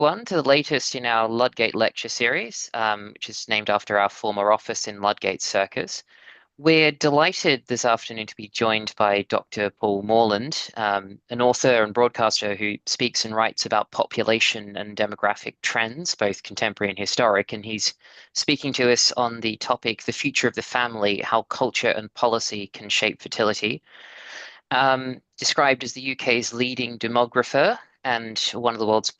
everyone, to the latest in our Ludgate Lecture series, which is named after our former office in Ludgate Circus. We're delighted this afternoon to be joined by Dr. Paul Morland, an author and broadcaster who speaks and writes about population and demographic trends, both contemporary and historic. And he's speaking to us on the topic, The Future of the Family, How Culture and Policy Can Shape Fertility. Described as the UK's leading demographer and one of the world's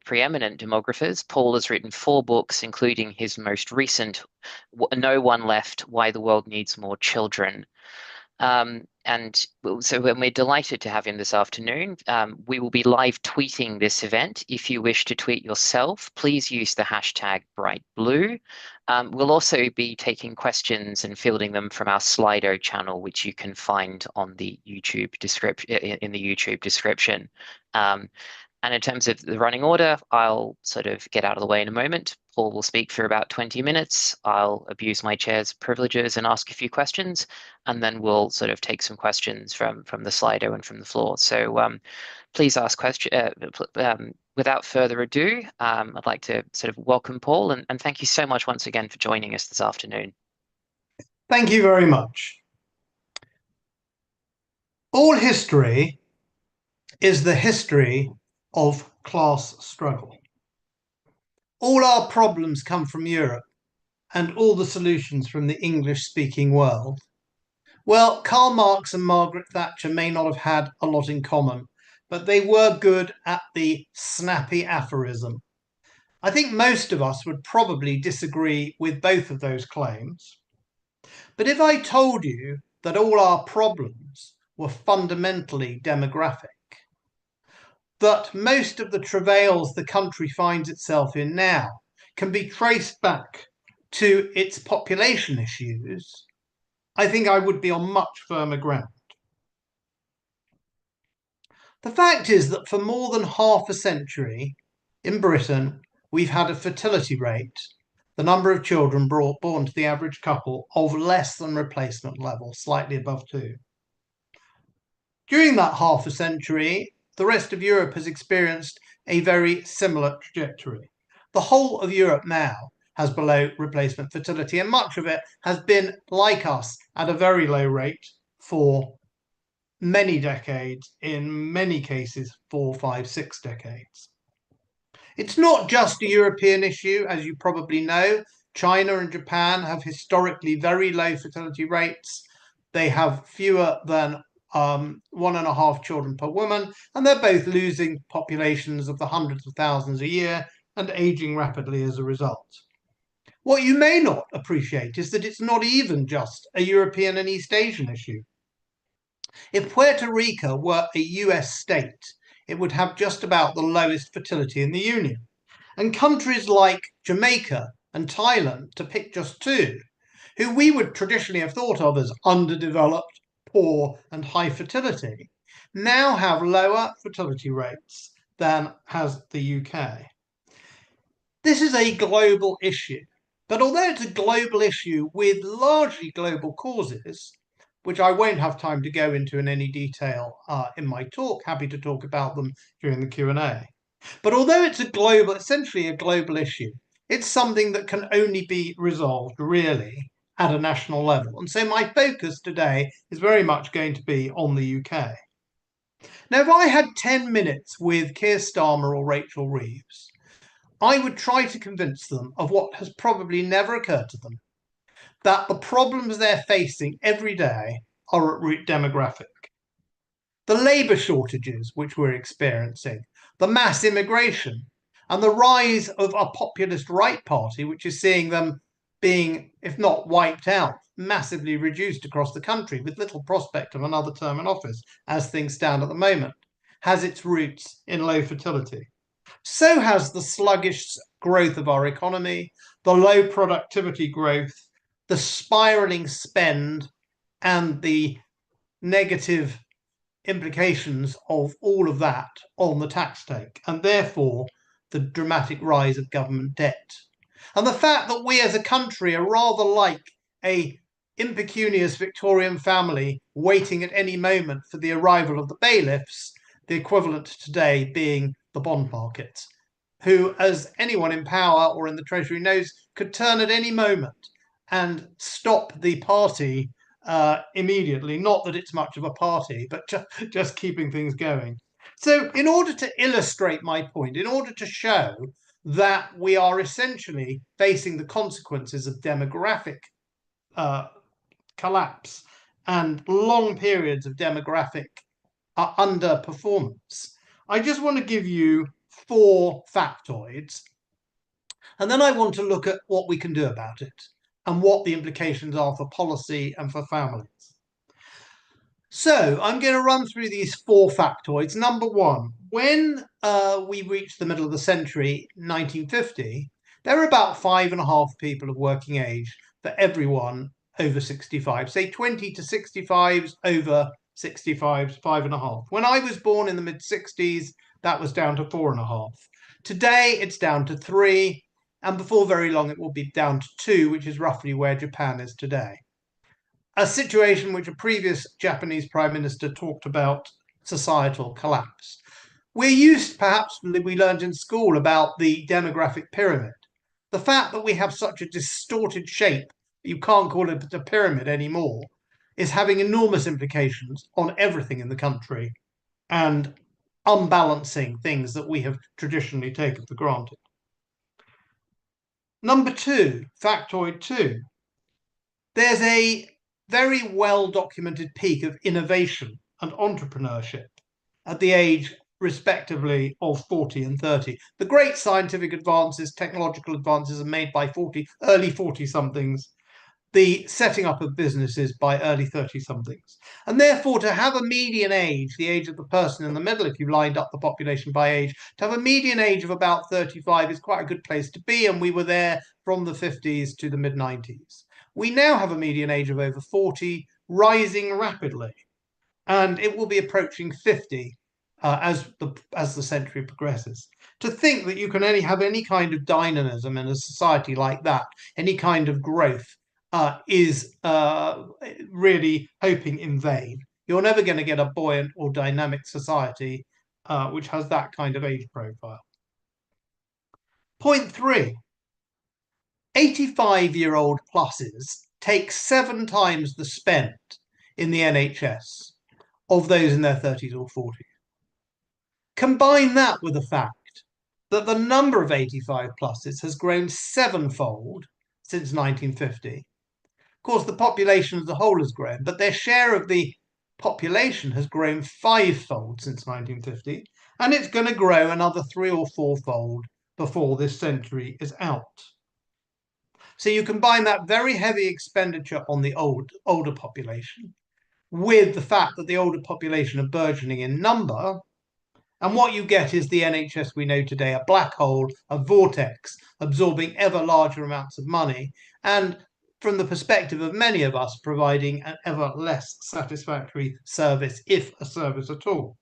preeminent demographers, Paul has written 4 books, including his most recent, No One Left: Why the World Needs More Children. And so we're delighted to have him this afternoon. We will be live tweeting this event. If you wish to tweet yourself, please use the hashtag #BrightBlue. We'll also be taking questions and fielding them from our Slido channel, which you can find on the YouTube description in the YouTube description. And in terms of the running order, I'll sort of get out of the way in a moment. Paul will speak for about 20 minutes. I'll abuse my chair's privileges and ask a few questions, and then we'll sort of take some questions from the Slido and from the floor. So please ask questions. Without further ado, I'd like to sort of welcome Paul and thank you so much once again for joining us this afternoon. Thank you very much. All history is the history of class struggle. All our problems come from Europe and all the solutions from the English-speaking world. Well, Karl Marx and Margaret Thatcher may not have had a lot in common, but they were good at the snappy aphorism. I think most of us would probably disagree with both of those claims. But if I told you that all our problems were fundamentally demographic, that most of the travails the country finds itself in now can be traced back to its population issues, I think I would be on much firmer ground. The fact is that for more than half a century in Britain, we've had a fertility rate, the number of children born to the average couple, of less than replacement level, slightly above 2. During that half a century, the rest of Europe has experienced a very similar trajectory. The whole of Europe now has below replacement fertility, and much of it has been, like us, at a very low rate for many decades, in many cases 4, 5, 6 decades. It's not just a European issue, as you probably know. China and Japan have historically very low fertility rates. They have fewer than 1.5 children per woman, and they're both losing populations of the hundreds of thousands a year and aging rapidly as a result. What you may not appreciate is that it's not even just a European and East Asian issue. If Puerto Rico were a US state, it would have just about the lowest fertility in the Union. And countries like Jamaica and Thailand, to pick just 2, who we would traditionally have thought of as underdeveloped, poor and high fertility, now have lower fertility rates than has the UK. This is a global issue, but although it's a global issue with largely global causes, which I won't have time to go into in any detail in my talk, happy to talk about them during the Q&A. But although it's essentially a global issue, it's something that can only be resolved really at a national level. And so my focus today is very much going to be on the UK. Now, if I had 10 minutes with Keir Starmer or Rachel Reeves, I would try to convince them of what has probably never occurred to them, that the problems they're facing every day are at root demographic. The labour shortages which we're experiencing, the mass immigration, and the rise of a populist right party, which is seeing them being, if not wiped out, massively reduced across the country with little prospect of another term in office as things stand at the moment, has its roots in low fertility. So has the sluggish growth of our economy, the low productivity growth, the spiralling spend, and the negative implications of all of that on the tax take, and therefore the dramatic rise of government debt. And the fact that we as a country are rather like a impecunious Victorian family waiting at any moment for the arrival of the bailiffs, the equivalent today being the bond markets, who, as anyone in power or in the Treasury knows, could turn at any moment and stop the party immediately. Not that it's much of a party, but just keeping things going. So in order to illustrate my point, in order to show that we are essentially facing the consequences of demographic collapse and long periods of demographic underperformance, I just want to give you 4 factoids, and then I want to look at what we can do about it and what the implications are for policy and for families. So I'm going to run through these 4 factoids. Number 1, when we reached the middle of the century, 1950, there were about 5.5 people of working age for everyone over 65. Say 20 to 65s, over 65s, 5.5. When I was born in the mid-60s, that was down to 4.5. Today, it's down to 3, and before very long, it will be down to 2, which is roughly where Japan is today. A situation which a previous Japanese prime minister talked about societal collapse. We're used, perhaps we learned in school, about the demographic pyramid. The fact that we have such a distorted shape, you can't call it a pyramid anymore, is having enormous implications on everything in the country and unbalancing things that we have traditionally taken for granted. Number 2, factoid 2. There's a very well documented peak of innovation and entrepreneurship at the age, respectively, of 40 and 30. The great scientific advances, technological advances are made by early 40-somethings, the setting up of businesses by early 30-somethings. And therefore, to have a median age, the age of the person in the middle, if you lined up the population by age, to have a median age of about 35 is quite a good place to be, and we were there from the 50s to the mid-90s. We now have a median age of over 40, rising rapidly, and it will be approaching 50 as the century progresses. To think that you can only have any kind of dynamism in a society like that, any kind of growth, is really hoping in vain. You're never going to get a buoyant or dynamic society which has that kind of age profile. Point 3. 85-year-old pluses take 7 times the spend in the NHS of those in their 30s or 40s. Combine that with the fact that the number of 85 pluses has grown 7-fold since 1950. Of course, the population as a whole has grown, but their share of the population has grown 5-fold since 1950, and it's going to grow another 3 or 4-fold before this century is out. So you combine that very heavy expenditure on the older population with the fact that the older population are burgeoning in number, and what you get is the NHS we know today, a black hole, a vortex, absorbing ever larger amounts of money, and from the perspective of many of us, providing an ever less satisfactory service, if a service at all.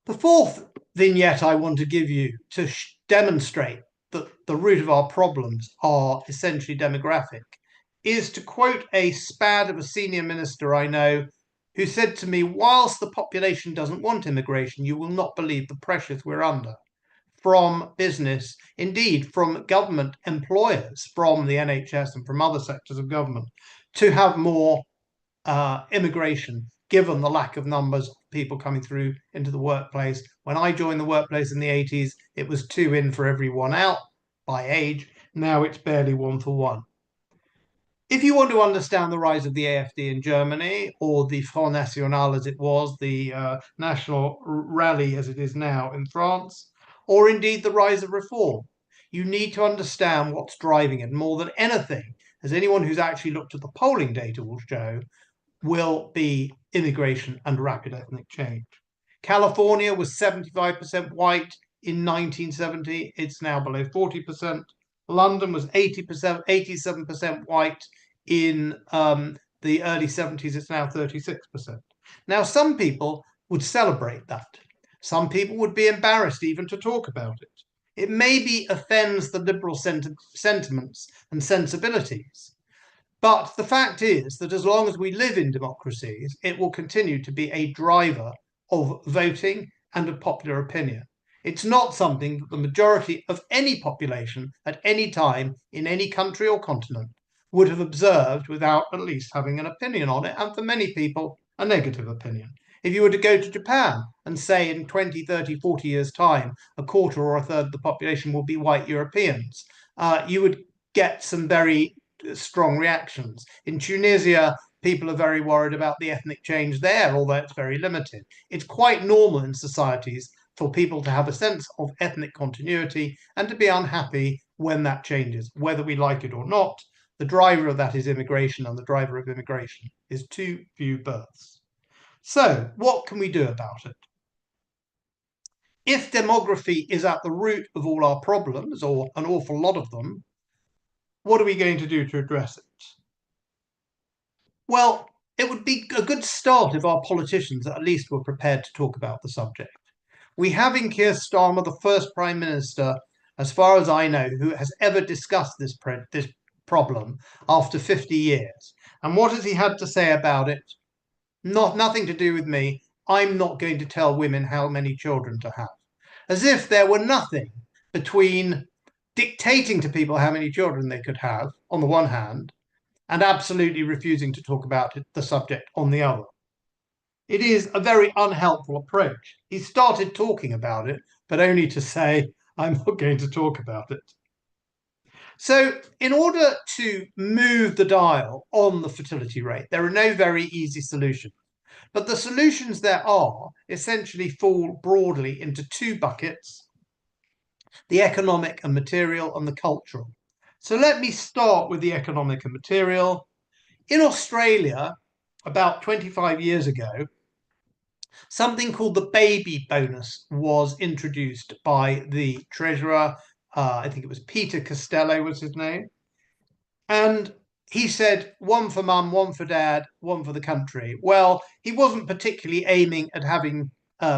The 4th vignette I want to give you to demonstrate that the root of our problems are essentially demographic is to quote a spad of a senior minister I know who said to me, whilst the population doesn't want immigration, you will not believe the pressures we're under from business, indeed from government employers, from the NHS and from other sectors of government, to have more immigration, given the lack of numbers of people coming through into the workplace. When I joined the workplace in the 80s, it was 2 in for every 1 out by age. Now it's barely 1 for 1. If you want to understand the rise of the AfD in Germany, or the Front National as it was, the National Rally as it is now in France, or indeed the rise of reform, you need to understand what's driving it more than anything, as anyone who's actually looked at the polling data will show, will be immigration and rapid ethnic change. California was 75% white in 1970. It's now below 40%. London was 80%, 87% white in the early 70s. It's now 36%. Now, some people would celebrate that. Some people would be embarrassed even to talk about it. It maybe offends the liberal sentiments and sensibilities. But the fact is that as long as we live in democracies, it will continue to be a driver of voting and of popular opinion. It's not something that the majority of any population at any time in any country or continent would have observed without at least having an opinion on it, and for many people, a negative opinion. If you were to go to Japan and say in 20, 30, 40 years' time, a quarter or a third of the population will be white Europeans, you would get some very strong reactions. In Tunisia, people are very worried about the ethnic change there, although it's very limited. It's quite normal in societies for people to have a sense of ethnic continuity and to be unhappy when that changes, whether we like it or not. The driver of that is immigration, and the driver of immigration is too few births. So, what can we do about it? If demography is at the root of all our problems, or an awful lot of them, what are we going to do to address it? Well, it would be a good start if our politicians at least were prepared to talk about the subject. We have in Keir Starmer the first Prime Minister, as far as I know, who has ever discussed this problem after 50 years. And what has he had to say about it? Nothing to do with me. I'm not going to tell women how many children to have. As if there were nothing between dictating to people how many children they could have, on the one hand, and absolutely refusing to talk about the subject on the other. It is a very unhelpful approach. He started talking about it, but only to say, I'm not going to talk about it. So, in order to move the dial on the fertility rate, there are no very easy solutions. But the solutions there are essentially fall broadly into two buckets: the economic and material, and the cultural. So let me start with the economic and material. In Australia, about 25 years ago, something called the baby bonus was introduced by the treasurer. I think it was Peter Costello was his name. And he said, one for mum, one for dad, one for the country. Well, he wasn't particularly aiming at having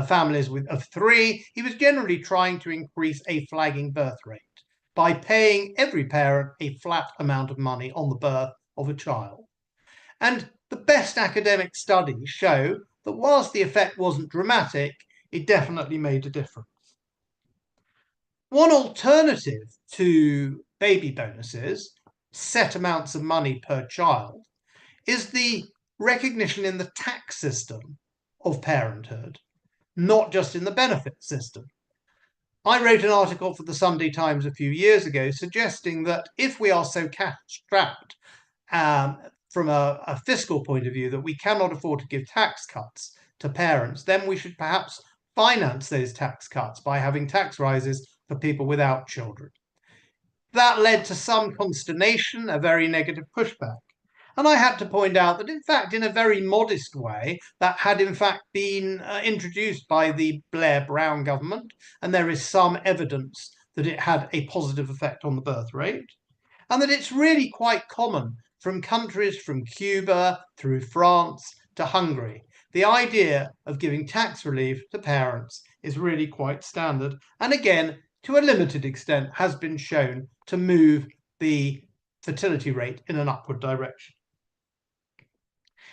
families of three. He was generally trying to increase a flagging birth rate by paying every parent a flat amount of money on the birth of a child. And the best academic studies show that whilst the effect wasn't dramatic, it definitely made a difference. One alternative to baby bonuses, set amounts of money per child, is the recognition in the tax system of parenthood, not just in the benefit system. I wrote an article for the Sunday Times a few years ago suggesting that if we are so cash-strapped from a fiscal point of view that we cannot afford to give tax cuts to parents, then we should perhaps finance those tax cuts by having tax rises for people without children. That led to some consternation, a very negative pushback. And I had to point out that, in fact, in a very modest way, that had in fact been introduced by the Blair-Brown government, and there is some evidence that it had a positive effect on the birth rate, and that it's really quite common from countries from Cuba through France to Hungary. The idea of giving tax relief to parents is really quite standard, and again, to a limited extent, has been shown to move the fertility rate in an upward direction.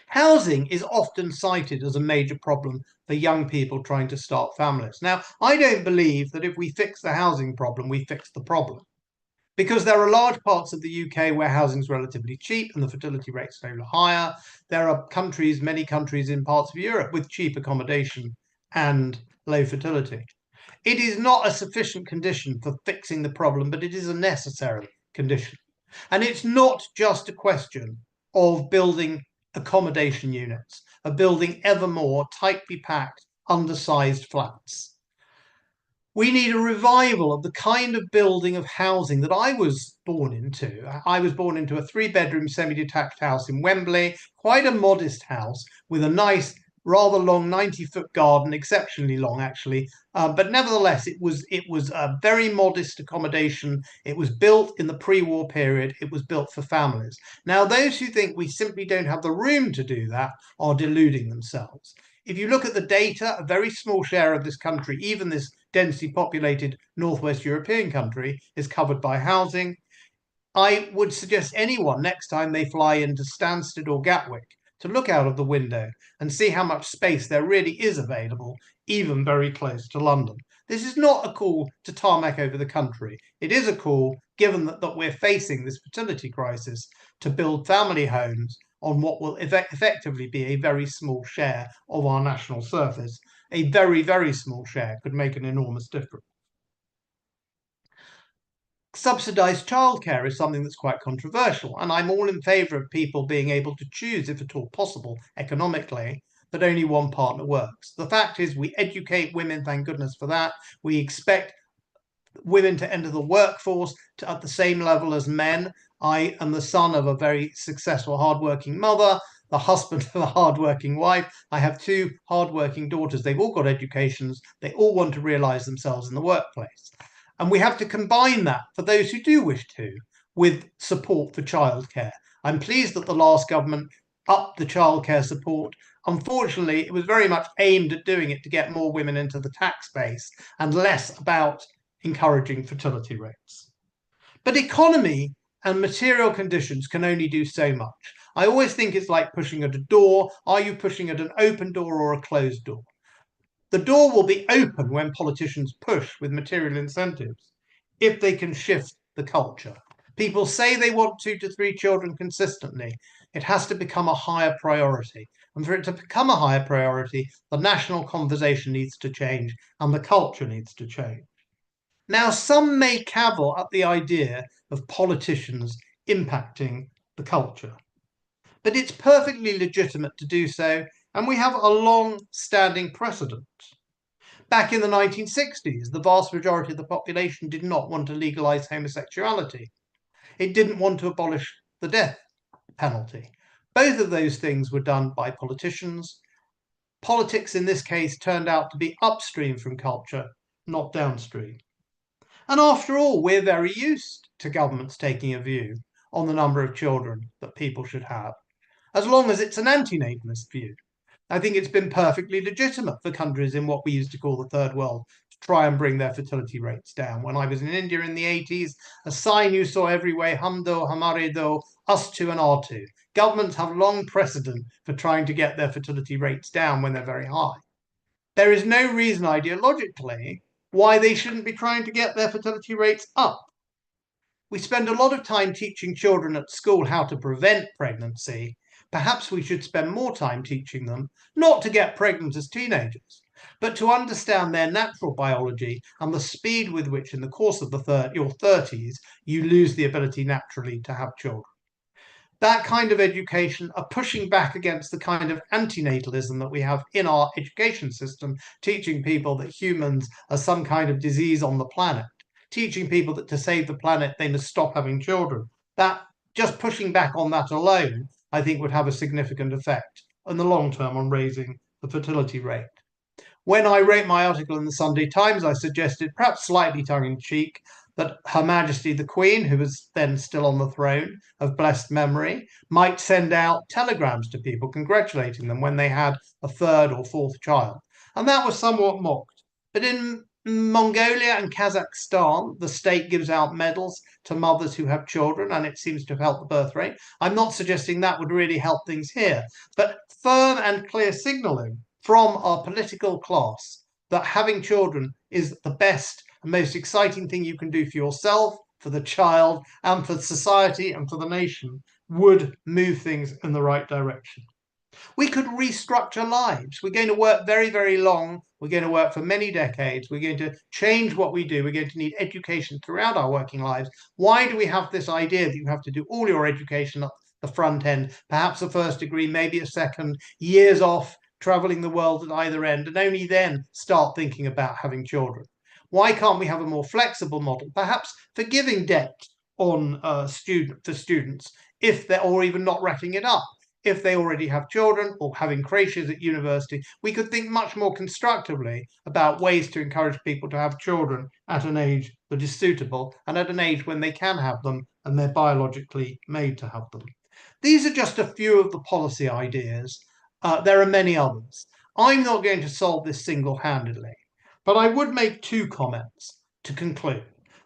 Housing is often cited as a major problem for young people trying to start families. Now, I don't believe that if we fix the housing problem, we fix the problem, because there are large parts of the UK where housing is relatively cheap and the fertility rates are higher. There are countries, many countries in parts of Europe with cheap accommodation and low fertility. It is not a sufficient condition for fixing the problem, but it is a necessary condition. And it's not just a question of building accommodation units, of building ever more tightly packed, undersized flats. We need a revival of the kind of building of housing that I was born into. I was born into a 3-bedroom semi-detached house in Wembley, quite a modest house with a nice, rather long 90-foot garden, exceptionally long actually, but nevertheless it was a very modest accommodation. It was built in the pre-war period. It was built for families. Now, those who think we simply don't have the room to do that are deluding themselves. If you look at the data, a very small share of this country, even this densely populated Northwest European country, is covered by housing. I would suggest anyone, next time they fly into Stansted or Gatwick, to look out of the window and see how much space there really is available, even very close to London. This is not a call to tarmac over the country. It is a call, given that we're facing this fertility crisis, to build family homes on what will effectively be a very small share of our national surface. A very, very small share could make an enormous difference. Subsidised childcare is something that's quite controversial, and I'm all in favour of people being able to choose, if at all possible, economically, that only one partner works. The fact is, we educate women, thank goodness for that. We expect women to enter the workforce at the same level as men. I am the son of a very successful, hardworking mother, the husband of a hardworking wife. I have two hardworking daughters. They've all got educations. They all want to realise themselves in the workplace. And we have to combine that, for those who do wish to, with support for childcare. I'm pleased that the last government upped the childcare support. Unfortunately, it was very much aimed at doing it to get more women into the tax base and less about encouraging fertility rates. But economy and material conditions can only do so much. I always think it's like pushing at a door. Are you pushing at an open door or a closed door? The door will be open when politicians push with material incentives, if they can shift the culture. People say they want 2 to 3 children consistently. It has to become a higher priority. And for it to become a higher priority, the national conversation needs to change and the culture needs to change. Now, some may cavil at the idea of politicians impacting the culture, but it's perfectly legitimate to do so, and we have a long-standing precedent. Back in the 1960s, the vast majority of the population did not want to legalise homosexuality. It didn't want to abolish the death penalty. Both of those things were done by politicians. Politics in this case turned out to be upstream from culture, not downstream. And after all, we're very used to governments taking a view on the number of children that people should have, as long as it's an antinatalist view. I think it's been perfectly legitimate for countries in what we used to call the third world to try and bring their fertility rates down. When I was in India in the 80s, a sign you saw everywhere, hum do, hamare do, us two and our two. Governments have long precedent for trying to get their fertility rates down when they're very high. There is no reason ideologically why they shouldn't be trying to get their fertility rates up. We spend a lot of time teaching children at school how to prevent pregnancy. Perhaps we should spend more time teaching them not to get pregnant as teenagers, but to understand their natural biology and the speed with which in the course of your 30s you lose the ability naturally to have children. That kind of education, are pushing back against the kind of antinatalism that we have in our education system, teaching people that humans are some kind of disease on the planet, teaching people that to save the planet they must stop having children. That just pushing back on that alone, I think, would have a significant effect in the long term on raising the fertility rate. When I wrote my article in the Sunday Times, I suggested, perhaps slightly tongue-in-cheek, that Her Majesty the Queen, who was then still on the throne of blessed memory, might send out telegrams to people congratulating them when they had a third or fourth child. And that was somewhat mocked. But in Mongolia and Kazakhstan, the state gives out medals to mothers who have children, and it seems to have helped the birth rate. I'm not suggesting that would really help things here, but firm and clear signalling from our political class that having children is the best and most exciting thing you can do for yourself, for the child, and for society and for the nation would move things in the right direction. We could restructure lives. We're going to work very, very long. We're going to work for many decades. We're going to change what we do. We're going to need education throughout our working lives. Why do we have this idea that you have to do all your education at the front end, perhaps a first degree, maybe a second, years off, traveling the world at either end, and only then start thinking about having children? Why can't we have a more flexible model, perhaps forgiving debt on for students if they're, or even not racking it up? If they already have children or having creches at university, we could think much more constructively about ways to encourage people to have children at an age that is suitable and at an age when they can have them and they're biologically made to have them. These are just a few of the policy ideas. There are many others. I'm not going to solve this single-handedly, but I would make two comments to conclude.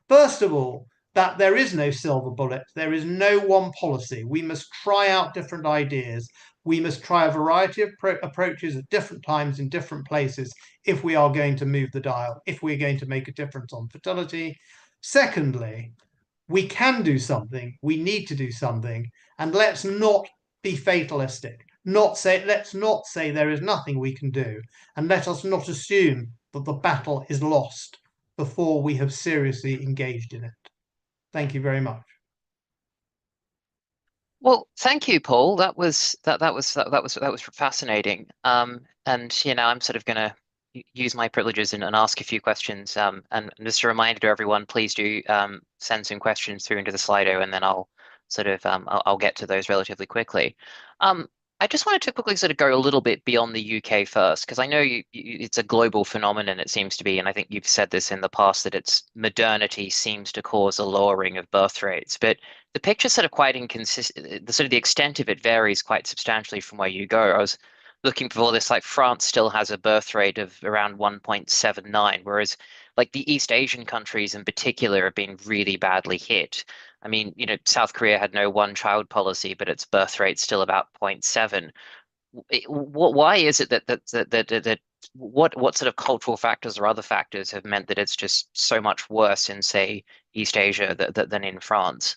First of all, that there is no silver bullet. There is no one policy. We must try out different ideas. We must try a variety of approaches at different times in different places if we are going to move the dial, if we're going to make a difference on fertility. Secondly, we can do something, we need to do something, and let's not be fatalistic. Let's not say there is nothing we can do, and let us not assume that the battle is lost before we have seriously engaged in it. Thank you very much. Well, thank you, Paul. That was fascinating. And I'm sort of going to use my privileges and ask a few questions. And just a reminder to everyone, please do send some questions through into the Slido, and then I'll sort of I'll get to those relatively quickly. I just wanted to quickly sort of go a little bit beyond the UK first, because I know it's a global phenomenon, it seems to be, and I think you've said this in the past, that it's modernity seems to cause a lowering of birth rates. But the picture's sort of quite inconsistent. The extent of it varies quite substantially from where you go. I was looking for all this, like France still has a birth rate of around 1.79, whereas like the East Asian countries in particular have been really badly hit. I mean, South Korea had no one-child policy, but its birth rate's still about 0.7. Why is it that what sort of cultural factors or other factors have meant that it's just so much worse in, say, East Asia than in France?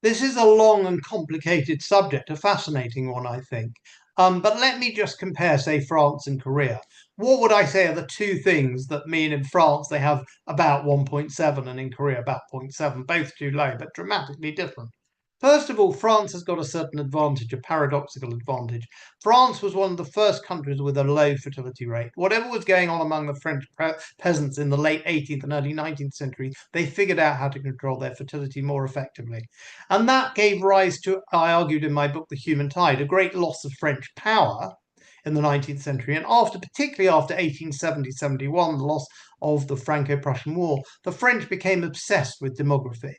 This is a long and complicated subject, a fascinating one, I think. But let me just compare, say, France and Korea. What would I say are the two things that mean in France they have about 1.7 and in Korea about 0.7, both too low, but dramatically different? First of all, France has got a certain advantage, a paradoxical advantage. France was one of the first countries with a low fertility rate. Whatever was going on among the French peasants in the late 18th and early 19th century, they figured out how to control their fertility more effectively. And that gave rise to, I argued in my book, The Human Tide, a great loss of French power in the 19th century. And particularly after 1870-71, the loss of the Franco-Prussian War, the French became obsessed with demography.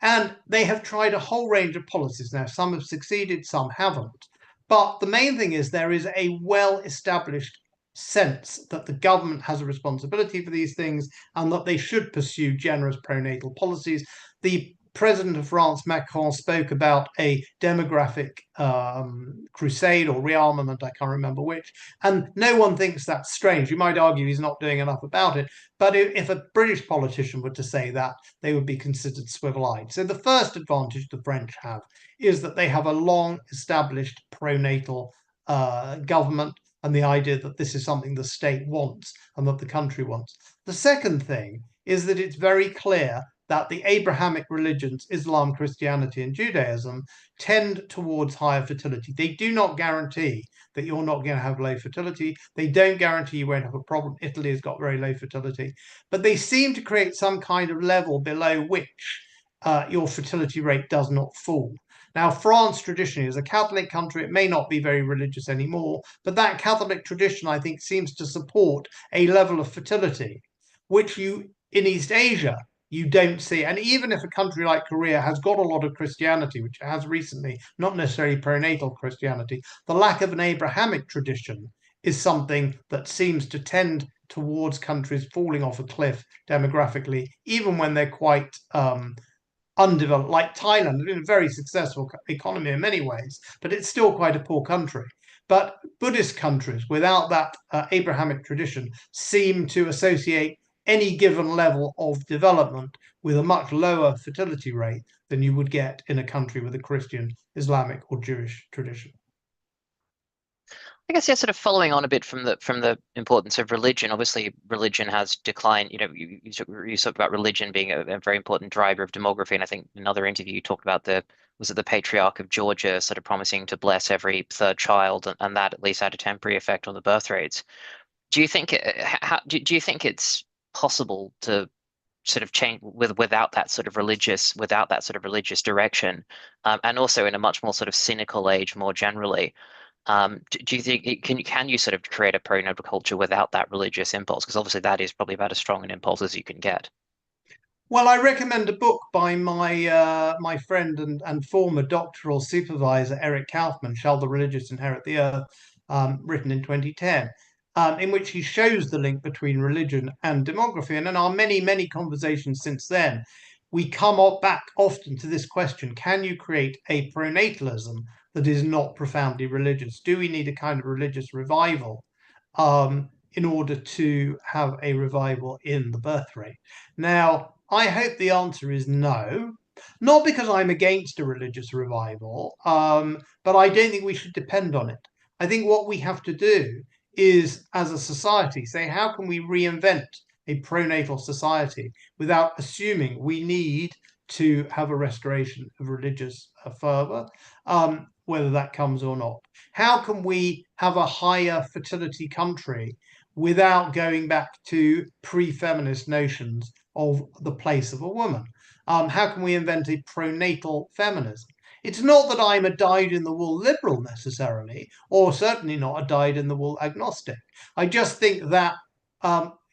And they have tried a whole range of policies now. Some have succeeded, some haven't. But the main thing is there is a well-established sense that the government has a responsibility for these things and that they should pursue generous pronatal policies. The President of France, Macron, spoke about a demographic crusade or rearmament, I can't remember which, and no one thinks that's strange. You might argue he's not doing enough about it, but if a British politician were to say that, they would be considered swivel-eyed. So the first advantage the French have is that they have a long-established pronatal government and the idea that this is something the state wants and that the country wants. The second thing is that it's very clear that the Abrahamic religions, Islam, Christianity, and Judaism, tend towards higher fertility. They do not guarantee that you're not going to have low fertility. They don't guarantee you won't have a problem. Italy has got very low fertility, but they seem to create some kind of level below which your fertility rate does not fall. Now, France traditionally is a Catholic country. It may not be very religious anymore, but that Catholic tradition, I think, seems to support a level of fertility, which in East Asia, you don't see. And even if a country like Korea has got a lot of Christianity, which it has recently, not necessarily pronatal Christianity, the lack of an Abrahamic tradition is something that seems to tend towards countries falling off a cliff demographically, even when they're quite undeveloped, like Thailand, a very successful economy in many ways, but it's still quite a poor country. But Buddhist countries without that Abrahamic tradition seem to associate any given level of development with a much lower fertility rate than you would get in a country with a Christian, Islamic, or Jewish tradition. I guess, yeah, sort of following on a bit from the importance of religion. Obviously, religion has declined. You talked about religion being a very important driver of demography, and I think in another interview you talked about the Patriarch of Georgia sort of promising to bless every third child, and that at least had a temporary effect on the birth rates. Do you think do you think it's possible to sort of change without that sort of religious direction, and also in a much more sort of cynical age more generally? Do you think can you sort of create a pro-noble culture without that religious impulse? Because obviously that is probably about as strong an impulse as you can get. Well, I recommend a book by my friend and former doctoral supervisor Eric Kaufman, "Shall the Religious Inherit the Earth," written in 2010, in which he shows the link between religion and demography. And in our many conversations since then, we come back often to this question: can you create a pronatalism that is not profoundly religious? Do we need a kind of religious revival in order to have a revival in the birth rate? Now, I hope the answer is no. Not because I'm against a religious revival, but I don't think we should depend on it. I think what we have to do is, as a society, say, how can we reinvent a pronatal society without assuming we need to have a restoration of religious fervor, whether that comes or not? How can we have a higher fertility country without going back to pre-feminist notions of the place of a woman? How can we invent a pronatal feminism? It's not that I'm a dyed-in-the-wool liberal necessarily, or certainly not a dyed-in-the-wool agnostic. I just think that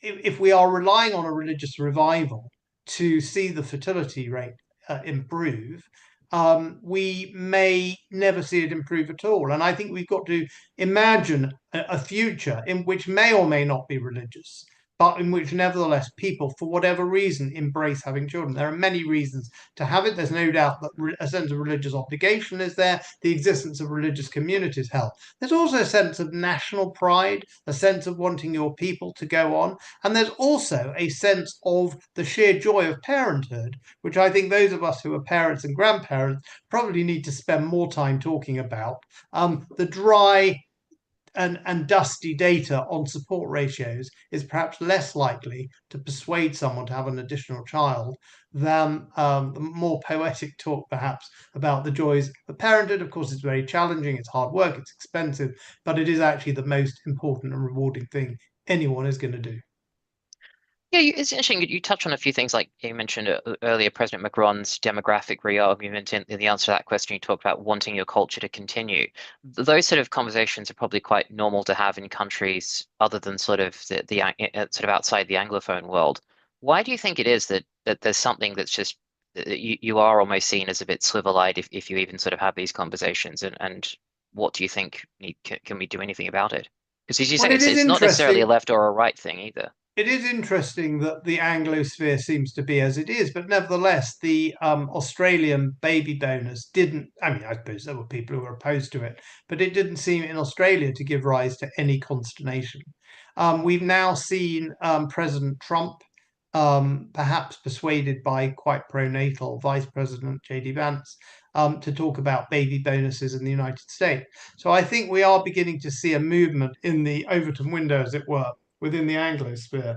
if we are relying on a religious revival to see the fertility rate improve, we may never see it improve at all. And I think we've got to imagine a future in which may or may not be religious, but in which nevertheless people, for whatever reason, embrace having children. There are many reasons to have it. There's no doubt that a sense of religious obligation is there. The existence of religious communities help. There's also a sense of national pride, a sense of wanting your people to go on. And there's also a sense of the sheer joy of parenthood, which I think those of us who are parents and grandparents probably need to spend more time talking about. The dry and dusty data on support ratios is perhaps less likely to persuade someone to have an additional child than the more poetic talk, perhaps, about the joys of parenthood. Of course, it's very challenging, it's hard work, it's expensive, but it is actually the most important and rewarding thing anyone is going to do. Yeah, it's interesting. You touch on a few things, like you mentioned earlier, President Macron's demographic re-argument. In the answer to that question, you talked about wanting your culture to continue. Those sort of conversations are probably quite normal to have in countries other than sort of sort of outside the Anglophone world. Why do you think it is that there's something that's just you are almost seen as a bit swivel-eyed if you even sort of have these conversations? And what do you think can we do anything about it? Because as you Well, say, it is it's not necessarily a interesting. left or a right thing either. It is interesting that the Anglosphere seems to be as it is, but nevertheless, the Australian baby bonus didn't. I mean, I suppose there were people who were opposed to it, but it didn't seem in Australia to give rise to any consternation. We've now seen President Trump, perhaps persuaded by quite pronatal Vice President J.D. Vance, to talk about baby bonuses in the United States. So I think we are beginning to see a movement in the Overton window, as it were, within the Anglosphere.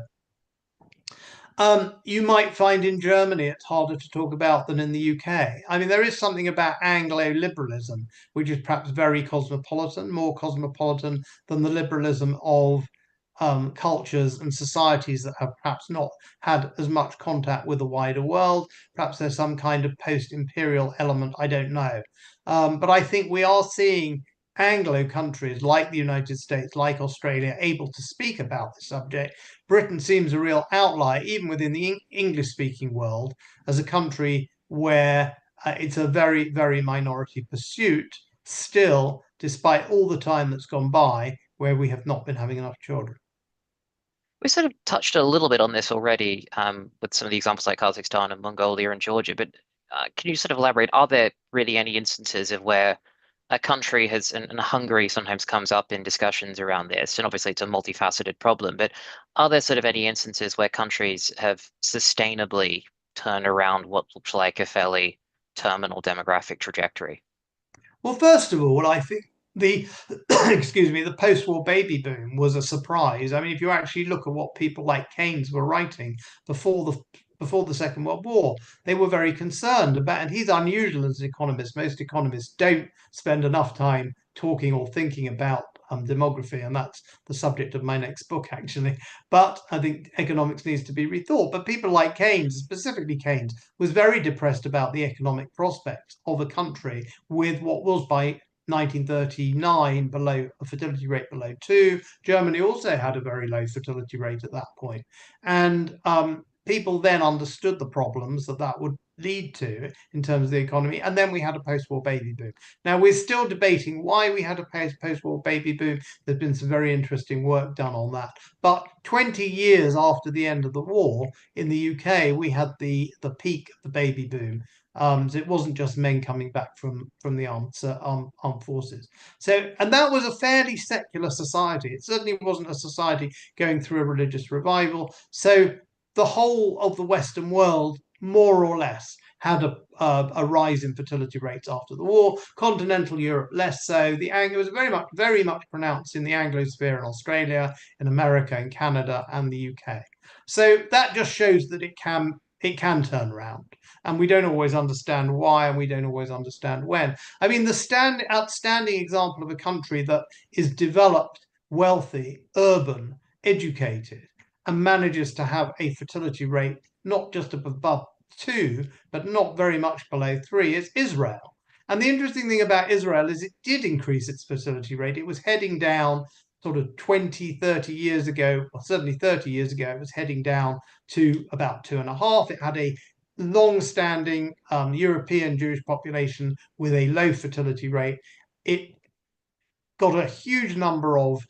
You might find in Germany it's harder to talk about than in the UK. I mean, there is something about Anglo liberalism, which is perhaps very cosmopolitan, more cosmopolitan than the liberalism of cultures and societies that have perhaps not had as much contact with the wider world. Perhaps there's some kind of post imperial element, I don't know. But I think we are seeing Anglo countries like the United States, like Australia, able to speak about the subject. Britain seems a real outlier, even within the English speaking world, as a country where it's a very, very minority pursuit, still, despite all the time that's gone by, where we have not been having enough children. We sort of touched a little bit on this already with some of the examples like Kazakhstan and Mongolia and Georgia, but can you sort of elaborate? Are there really any instances of where a country has, and Hungary sometimes comes up in discussions around this, and obviously it's a multifaceted problem, but are there sort of any instances where countries have sustainably turned around what looks like a fairly terminal demographic trajectory? Well, first of all, I think the excuse me, the post-war baby boom was a surprise. I mean, if you actually look at what people like Keynes were writing before the Second World War, they were very concerned about, and he's unusual as an economist. Most economists don't spend enough time talking or thinking about demography, and that's the subject of my next book, actually. But I think economics needs to be rethought. But people like Keynes, specifically Keynes, was very depressed about the economic prospects of a country with what was by 1939 below a fertility rate below 2. Germany also had a very low fertility rate at that point. And people then understood the problems that would lead to in terms of the economy. And then we had a post-war baby boom. Now, we're still debating why we had a post-war baby boom. There's been some very interesting work done on that. But 20 years after the end of the war, in the UK, we had the peak of the baby boom. So it wasn't just men coming back from the armed forces. So, and that was a fairly secular society. It certainly wasn't a society going through a religious revival. So the whole of the Western world, more or less, had a rise in fertility rates after the war. Continental Europe less so. It was very much pronounced in the Anglosphere in Australia, in America, in Canada, and the UK. So that just shows that it can turn around, and we don't always understand why, and we don't always understand when. I mean, the outstanding example of a country that is developed, wealthy, urban, educated, and manages to have a fertility rate not just above 2, but not very much below 3, is Israel. And the interesting thing about Israel is it did increase its fertility rate. It was heading down sort of 20, 30 years ago, or certainly 30 years ago, it was heading down to about 2.5. It had a long-standing European Jewish population with a low fertility rate. It got a huge number of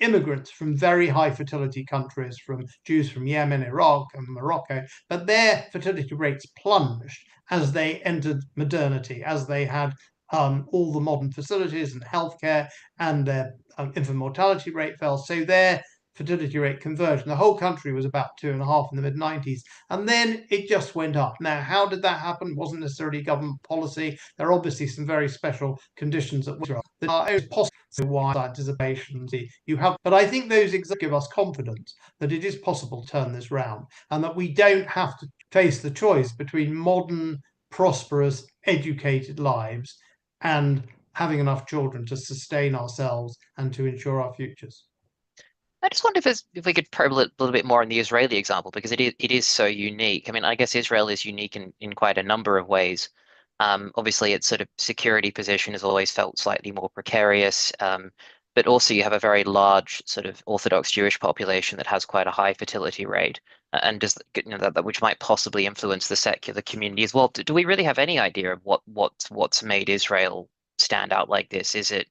immigrants from very high fertility countries, from Jews from Yemen, Iraq, and Morocco, but their fertility rates plunged as they entered modernity, as they had all the modern facilities and healthcare, and their infant mortality rate fell. So their fertility rate converged. And the whole country was about 2.5 in the mid-90s. And then it just went up. Now, how did that happen? It wasn't necessarily government policy. There are obviously some very special conditions at Israel that are possible. Why anticipation you have, but I think those give us confidence that it is possible to turn this round, and that we don't have to face the choice between modern, prosperous, educated lives and having enough children to sustain ourselves and to ensure our futures. I just wonder if we could probe a little bit more on the Israeli example, because it is so unique. I mean, I guess Israel is unique in quite a number of ways. Obviously, its sort of security position has always felt slightly more precarious, but also you have a very large sort of Orthodox Jewish population that has quite a high fertility rate, and does that which might possibly influence the secular community as well. Do we really have any idea of what's made Israel stand out like this? Is it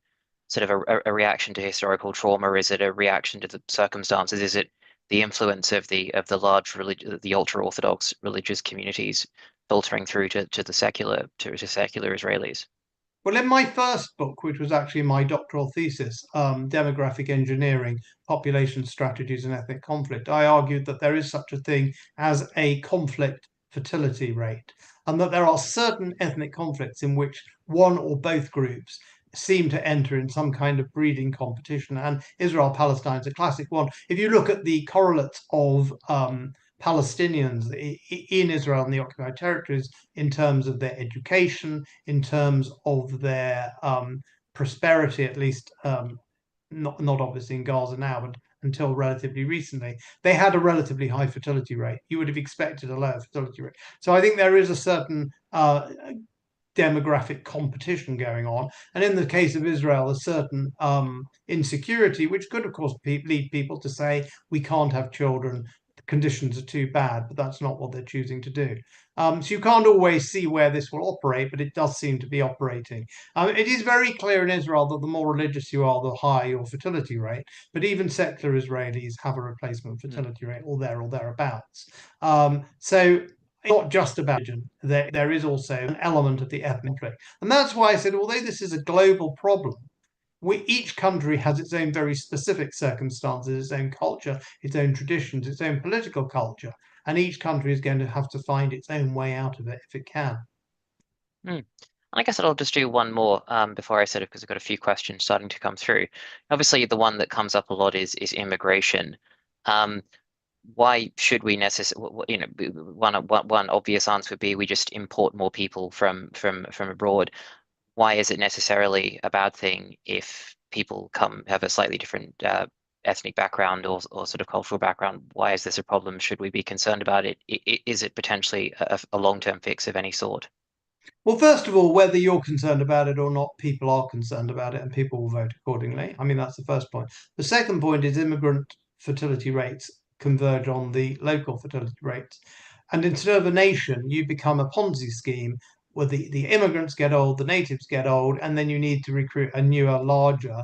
sort of a reaction to historical trauma? Is it a reaction to the circumstances? Is it the influence of the ultra Orthodox religious communities filtering through to secular Israelis? Well, in my first book, which was actually my doctoral thesis, Demographic Engineering, Population Strategies and Ethnic Conflict, I argued that there is such a thing as a conflict fertility rate, and that there are certain ethnic conflicts in which one or both groups seem to enter in some kind of breeding competition. And Israel-Palestine is a classic one. If you look at the correlates of Palestinians in Israel and the occupied territories in terms of their education, in terms of their prosperity, at least not obviously in Gaza now, but until relatively recently, they had a relatively high fertility rate. You would have expected a lower fertility rate. So I think there is a certain demographic competition going on. And in the case of Israel, a certain insecurity, which could, of course, lead people to say, we can't have children, the conditions are too bad, but that's not what they're choosing to do. So you can't always see where this will operate, but it does seem to be operating. It is very clear in Israel that the more religious you are, the higher your fertility rate. But even secular Israelis have a replacement fertility rate, or there or thereabouts. So not just about religion, there is also an element of the ethnic conflict. And that's why I said, although this is a global problem, each country has its own very specific circumstances, its own culture, its own traditions, its own political culture, and each country is going to have to find its own way out of it if it can. And I guess I'll just do one more before I said it, because I've got a few questions starting to come through. Obviously, the one that comes up a lot is immigration. Why should we necessarily, one obvious answer would be we just import more people from abroad. Why is it necessarily a bad thing if people have a slightly different ethnic background or sort of cultural background? Why is this a problem? Should we be concerned about it? Is it potentially a long-term fix of any sort? Well, first of all, whether you're concerned about it or not, people are concerned about it and people will vote accordingly. I mean, that's the first point. The second point is immigrant fertility rates converge on the local fertility rates. And instead of a nation, you become a Ponzi scheme where the immigrants get old, the natives get old, and then you need to recruit a newer, larger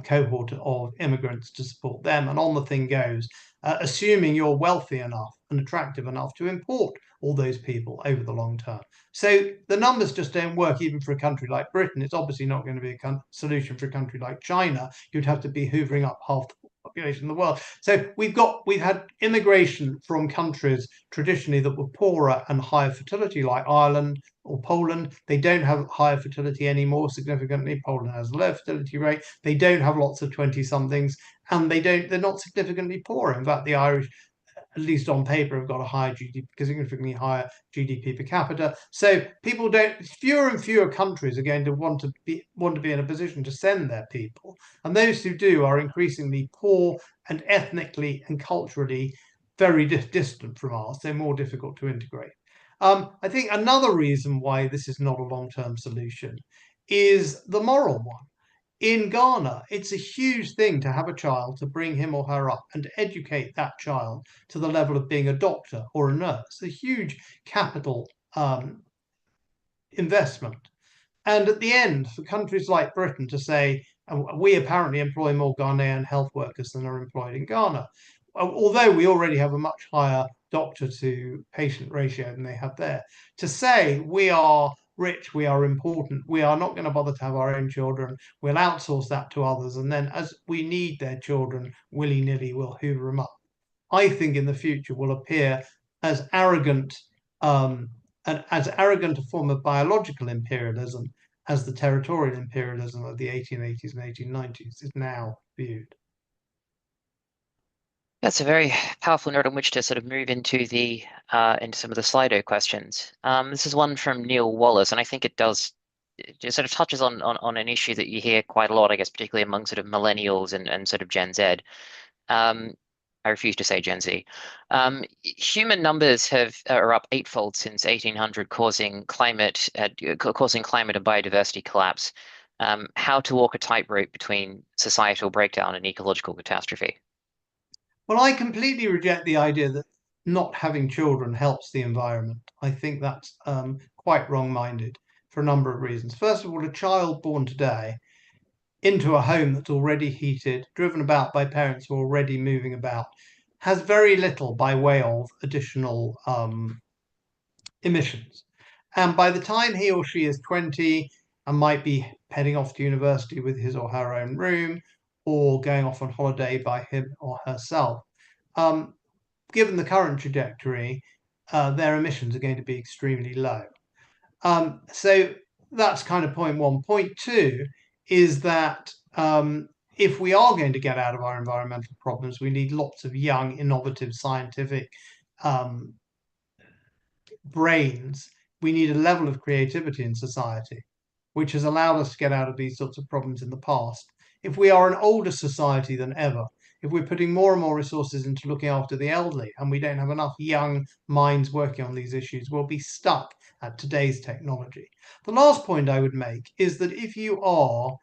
cohort of immigrants to support them. And on the thing goes, assuming you're wealthy enough and attractive enough to import all those people over the long term. So the numbers just don't work even for a country like Britain. It's obviously not going to be a solution for a country like China. You'd have to be hoovering up half the population in the world. So we've had immigration from countries traditionally that were poorer and higher fertility, like Ireland or Poland. They don't have higher fertility anymore significantly. Poland has a low fertility rate. They don't have lots of 20 somethings, and they're not significantly poor. In fact, the Irish, at least on paper, have got a higher GDP, significantly higher GDP per capita. So people don't. Fewer and fewer countries are going to want to be in a position to send their people, and those who do are increasingly poor and ethnically and culturally very distant from ours. They're more difficult to integrate. I think another reason why this is not a long-term solution is the moral one. In Ghana, it's a huge thing to have a child, to bring him or her up and to educate that child to the level of being a doctor or a nurse, a huge capital investment. And at the end, for countries like Britain to say, we apparently employ more Ghanaian health workers than are employed in Ghana, although we already have a much higher doctor to patient ratio than they have there, to say we are rich, we are important, we are not going to bother to have our own children, we'll outsource that to others, and then as we need their children, willy-nilly we'll hoover them up, I think in the future will appear as arrogant as arrogant a form of biological imperialism as the territorial imperialism of the 1880s and 1890s is now viewed. That's a very powerful note on which to sort of move into the into some of the Slido questions. This is one from Neil Wallace, and I think it sort of touches on an issue that you hear quite a lot, I guess, particularly among sort of millennials and sort of Gen Z. I refuse to say Gen Z. Human numbers are up eightfold since 1800, causing climate and biodiversity collapse. How to walk a tightrope between societal breakdown and ecological catastrophe? Well, I completely reject the idea that not having children helps the environment. I think that's quite wrong-minded for a number of reasons. First of all, a child born today into a home that's already heated, driven about by parents who are already moving about, has very little by way of additional emissions. And by the time he or she is 20 and might be heading off to university with his or her own room or going off on holiday by him or herself, given the current trajectory, their emissions are going to be extremely low. So that's kind of point one. Point two is that if we are going to get out of our environmental problems, we need lots of young, innovative, scientific brains. We need a level of creativity in society, which has allowed us to get out of these sorts of problems in the past. If we are an older society than ever, if we're putting more and more resources into looking after the elderly and we don't have enough young minds working on these issues, we'll be stuck at today's technology. The last point I would make is that if you are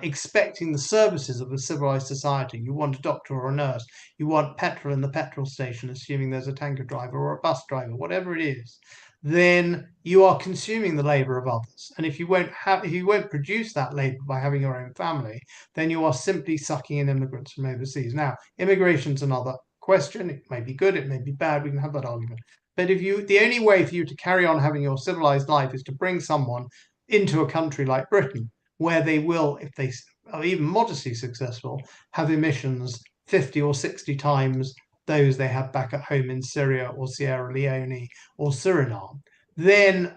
expecting the services of a civilized society, you want a doctor or a nurse, you want petrol in the petrol station, assuming there's a tanker driver or a bus driver, whatever it is, then you are consuming the labor of others. And if you won't produce that labor by having your own family, then you are simply sucking in immigrants from overseas. Now, immigration's another question. It may be good, it may be bad. We can have that argument. But the only way for you to carry on having your civilized life is to bring someone into a country like Britain, where they will, if they are even modestly successful, have emissions 50 or 60 times those they have back at home in Syria or Sierra Leone or Suriname, then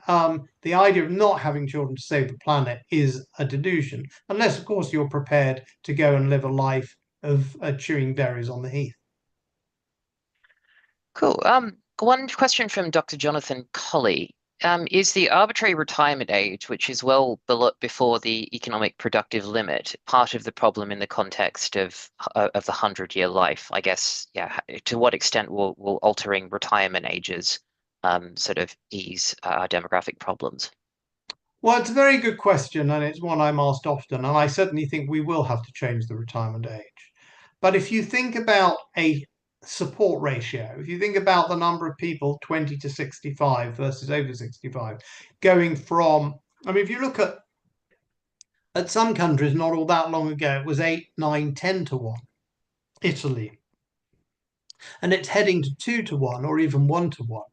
the idea of not having children to save the planet is a delusion, unless, of course, you're prepared to go and live a life of chewing berries on the heath. Cool. One question from Dr. Jonathan Colley. Is the arbitrary retirement age, which is well before the economic productive limit, part of the problem in the context of the 100-year life? I guess, yeah. To what extent will altering retirement ages sort of ease our demographic problems? Well, it's a very good question, and it's one I'm asked often, and I certainly think we will have to change the retirement age. But if you think about a support ratio, if you think about the number of people 20 to 65 versus over 65, going from, I mean, if you look at some countries not all that long ago, it was 8, 9, 10 to 1, Italy, and it's heading to 2 to 1 or even 1 to 1.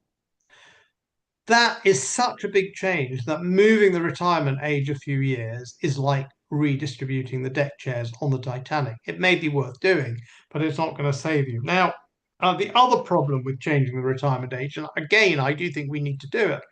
That is such a big change that moving the retirement age a few years is like redistributing the deck chairs on the Titanic. It may be worth doing, but it's not going to save you. Now, the other problem with changing the retirement age, and again, I do think we need to do it,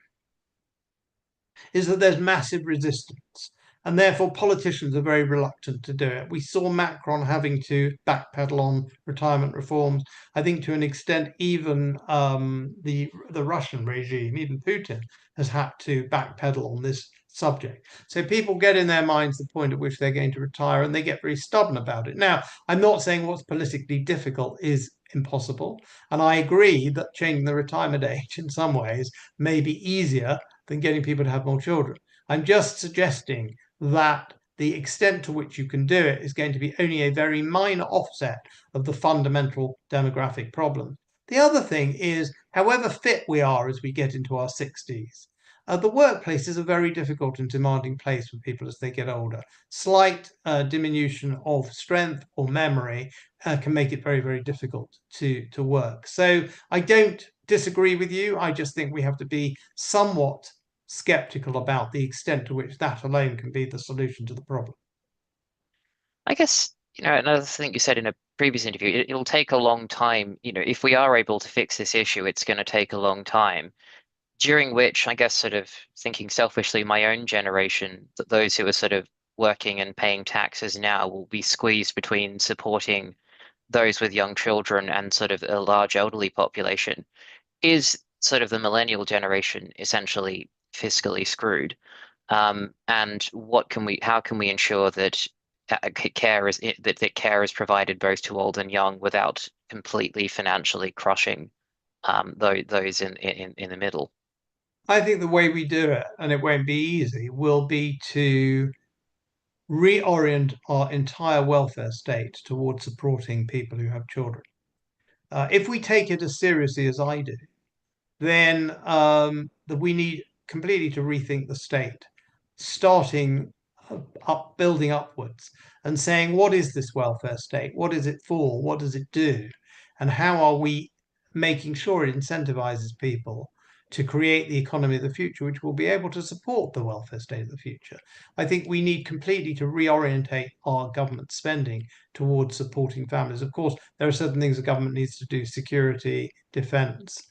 is that there's massive resistance. And therefore, politicians are very reluctant to do it. We saw Macron having to backpedal on retirement reforms. I think to an extent, even the Russian regime, even Putin, has had to backpedal on this subject. So people get in their minds the point at which they're going to retire, and they get very stubborn about it. Now, I'm not saying what's politically difficult is impossible, and I agree that changing the retirement age in some ways may be easier than getting people to have more children. I'm just suggesting that the extent to which you can do it is going to be only a very minor offset of the fundamental demographic problem. The other thing is, however fit we are as we get into our 60s, the workplace is a very difficult and demanding place for people as they get older. Slight diminution of strength or memory can make it very, very difficult to work. So I don't disagree with you. I just think we have to be somewhat skeptical about the extent to which that alone can be the solution to the problem. I guess, another thing you said in a previous interview, it'll take a long time. If we are able to fix this issue, it's going to take a long time. During which, I guess, sort of thinking selfishly, my own generation, that those who are sort of working and paying taxes now will be squeezed between supporting those with young children and sort of a large elderly population. Is sort of the millennial generation essentially fiscally screwed? And how can we ensure that care is provided both to old and young without completely financially crushing those in the middle? I think the way we do it, and it won't be easy, will be to reorient our entire welfare state towards supporting people who have children. If we take it as seriously as I do, then that we need completely to rethink the state, starting building upwards and saying, what is this welfare state? What is it for? What does it do? And how are we making sure it incentivizes people to create the economy of the future, which will be able to support the welfare state of the future? I think we need completely to reorientate our government spending towards supporting families. Of course, there are certain things the government needs to do: security, defence,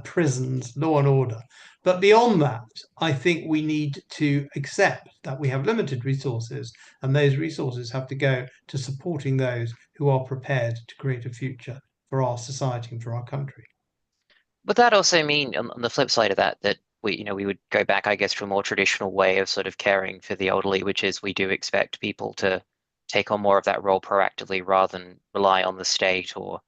prisons, law and order. But beyond that, I think we need to accept that we have limited resources, and those resources have to go to supporting those who are prepared to create a future for our society and for our country. Would that also mean, on the flip side of that, that we would go back, I guess, to a more traditional way of sort of caring for the elderly, which is we do expect people to take on more of that role proactively rather than rely on the state, or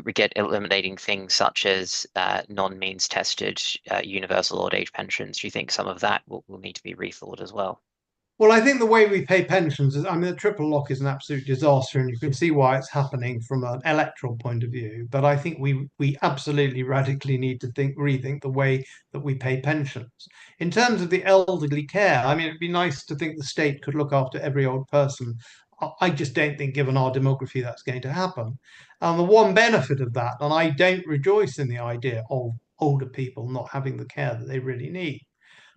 we get eliminating things such as non-means tested universal old age pensions? Do you think some of that will need to be rethought as well? Well, I think the way we pay pensions is, I mean, the triple lock is an absolute disaster, and you can see why it's happening from an electoral point of view. But I think we absolutely radically need to rethink the way that we pay pensions. In terms of the elderly care, I mean, it'd be nice to think the state could look after every old person. I just don't think, given our demography, that's going to happen. And the one benefit of that, and I don't rejoice in the idea of older people not having the care that they really need.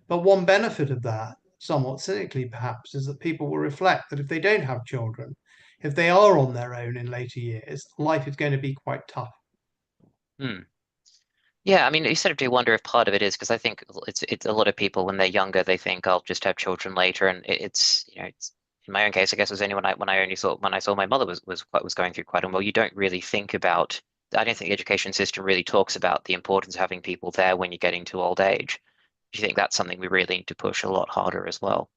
But one benefit of that, somewhat cynically perhaps, is that people will reflect that if they don't have children, if they are on their own in later years, life is going to be quite tough. Hmm. Yeah, I mean, you sort of do wonder if part of it is because I think it's a lot of people when they're younger, they think I'll just have children later, and it's in my own case, I guess it was only when I saw my mother was going through quite a well. You don't really think about. I don't think the education system really talks about the importance of having people there when you're getting to old age. Do you think that's something we really need to push a lot harder as well?